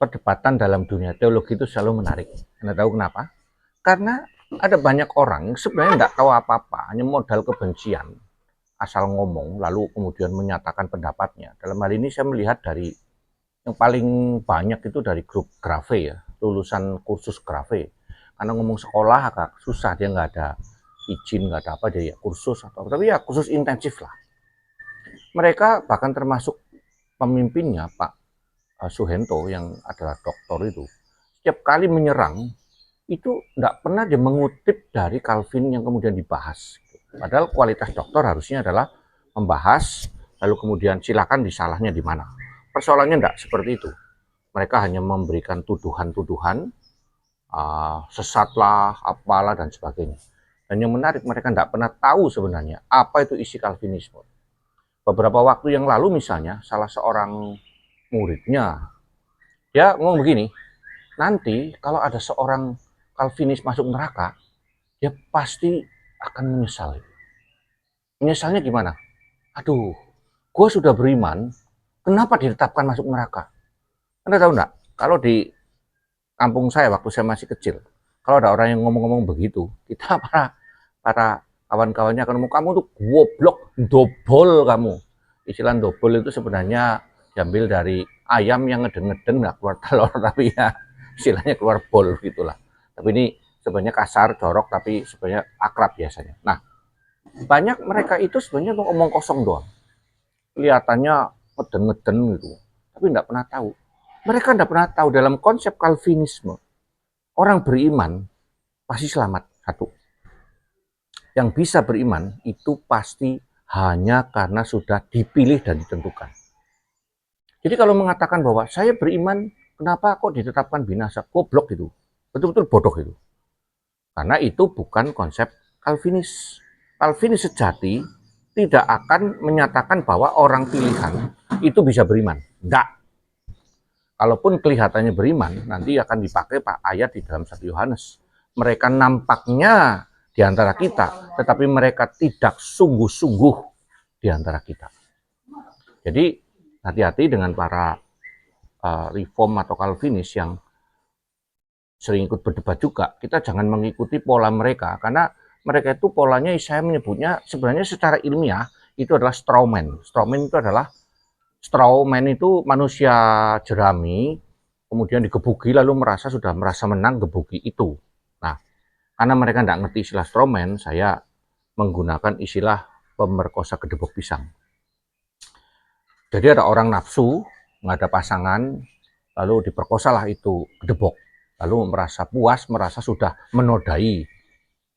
perdebatan dalam dunia teologi itu selalu menarik. Anda tahu kenapa? Karena ada banyak orang yang sebenarnya tidak tahu apa-apa, hanya modal kebencian, asal ngomong, lalu kemudian menyatakan pendapatnya. Dalam hal ini saya melihat dari yang paling banyak itu dari grup Grave ya, lulusan kursus Grave. Karena ngomong sekolah agak susah, dia nggak ada izin, nggak ada apa, dia ya kursus atau tapi ya kursus intensif lah. Mereka bahkan termasuk pemimpinnya Pak Suhento yang adalah doktor itu, setiap kali menyerang itu tidak pernah dia mengutip dari Calvin yang kemudian dibahas. Padahal kualitas doktor harusnya adalah membahas, lalu kemudian silakan disalahnya di mana. Persoalannya tidak seperti itu. Mereka hanya memberikan tuduhan-tuduhan, sesatlah, apalah, dan sebagainya. Dan yang menarik, mereka tidak pernah tahu sebenarnya apa itu isi Calvinisme. Beberapa waktu yang lalu misalnya, salah seorang muridnya, dia ngomong begini, nanti kalau ada seorang Calvinis masuk neraka, dia pasti akan menyesal. Menyesalnya gimana? Aduh, gue sudah beriman, kenapa ditetapkan masuk neraka? Anda tahu enggak? Kalau di kampung saya waktu saya masih kecil, kalau ada orang yang ngomong-ngomong begitu, kita para kawan-kawannya akan ngomong, kamu tuh goblok, dobol kamu. Istilah dobol itu sebenarnya diambil dari ayam yang ngeden-ngeden nggak keluar telur, tapi ya istilahnya keluar bol gitulah. Tapi ini sebenarnya kasar, jorok, tapi sebenarnya akrab biasanya. Nah, banyak mereka itu sebenarnya ngomong kosong doang. Kelihatannya ngeden-ngeden gitu, tapi nggak pernah tahu. Mereka nggak pernah tahu dalam konsep Calvinisme, orang beriman pasti selamat. Satu, yang bisa beriman itu pasti hanya karena sudah dipilih dan ditentukan. Jadi kalau mengatakan bahwa saya beriman, kenapa kok ditetapkan binasa? Goblok itu. Betul-betul bodoh itu. Karena itu bukan konsep Calvinis. Calvinis sejati tidak akan menyatakan bahwa orang pilihan itu bisa beriman. Tidak. Kalaupun kelihatannya beriman, nanti akan dipakai Pak ayat di dalam 1 Yohanes. Mereka nampaknya di antara kita, tetapi mereka tidak sungguh-sungguh di antara kita. Jadi hati-hati dengan para reform atau Calvinis yang sering ikut berdebat juga. Kita jangan mengikuti pola mereka, karena mereka itu polanya saya menyebutnya sebenarnya secara ilmiah itu adalah strawman. Strawman itu manusia jerami, kemudian digebuki lalu sudah merasa menang gebuki itu. Nah, karena mereka tidak ngerti istilah strawman, saya menggunakan istilah pemerkosa gedebok pisang. Jadi ada orang nafsu, nggak ada pasangan, lalu diperkosalah itu gedebok. Lalu merasa puas, merasa sudah menodai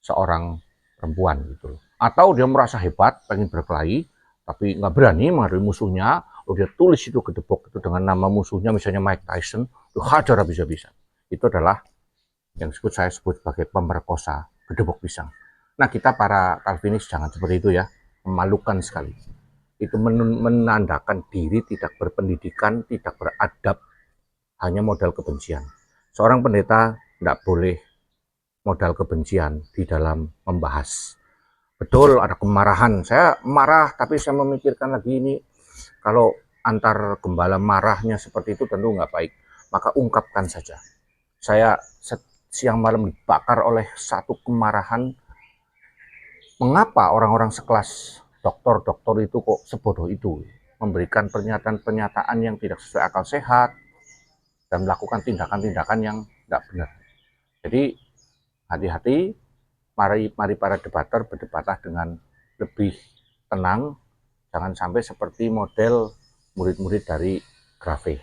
seorang perempuan gitu. Atau dia merasa hebat, pengen berkelahi, tapi nggak berani menghadapi musuhnya, lalu dia tulis itu gedebok itu dengan nama musuhnya, misalnya Mike Tyson, itu hajar habis-habisan. Itu adalah yang saya sebut sebagai pemerkosa gedebok pisang. Nah, kita para Calvinis jangan seperti itu ya, memalukan sekali. Itu menandakan diri tidak berpendidikan, tidak beradab, hanya modal kebencian. Seorang pendeta tidak boleh modal kebencian di dalam membahas. Betul, ada kemarahan. Saya marah, tapi saya memikirkan lagi ini. Kalau antar gembala marahnya seperti itu tentu nggak baik. Maka ungkapkan saja. Saya siang malam dibakar oleh satu kemarahan. Mengapa orang-orang sekelas dokter-dokter itu kok sebodoh itu? Memberikan pernyataan-pernyataan yang tidak sesuai akal sehat dan melakukan tindakan-tindakan yang tidak benar. Jadi hati-hati, mari para debater berdebatlah dengan lebih tenang, jangan sampai seperti model murid-murid dari Grave.